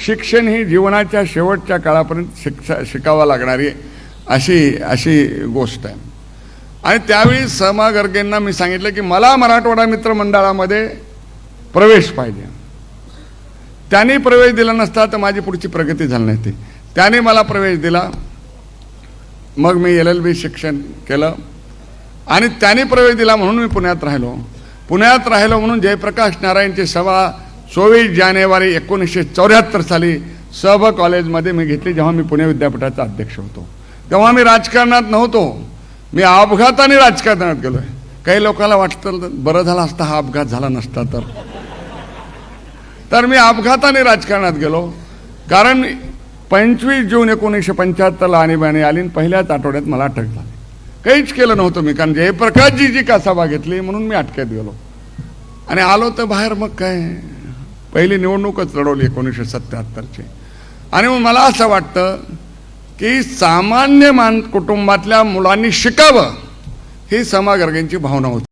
शिक्षण ही जीवनाच्या शेवटच्या काळापर्यंत शिकावा लागणारी अशी गोष्ट आहे। आणि त्यावेळी समा गर्गेंना मी सांगितलं की मला मराठवाडा मित्र मंडळामध्ये प्रवेश पाहिजे। त्यांनी प्रवेश दिला नसता तर माझी पुढची प्रगती झाली नसती। त्याने मला प्रवेश दिला, मग मी LLB शिक्षण केलं आणि त्याने प्रवेश दिला म्हणून मी पुण्यात राहिलो म्हणून जयप्रकाश नारायणची सभा 24 जानेवारी 1974 साली सब कॉलेजमध्ये मी घेतली, जेव्हा मी पुणे विद्यापीठाचा अध्यक्ष होतो। तेव्हा मी राजकारणात नव्हतो, मी अपघाताने राजकारणात गेलोय। काही लोकांना वाटतं बरं झालं असता हा अपघात झाला नसता तर मी अपघाताने राजकारणात गेलो, कारण 25 जून 1975 आणीबाणी आली, पहिल्याच आठवड्यात मला अटक झाली। काहीच केलं नव्हतं मी, कारण जयप्रकाशजी जी का सभा घेतली म्हणून मी अटकेत गेलो आणि आलो तर बाहेर। मग काय, पहिली निवडणूकच लढवली 1977ची। आणि मग मला असं वाटतं की सामान्य कुटुंबातल्या मुलांनी शिकावं ही समा गर्गेंची भावना होती।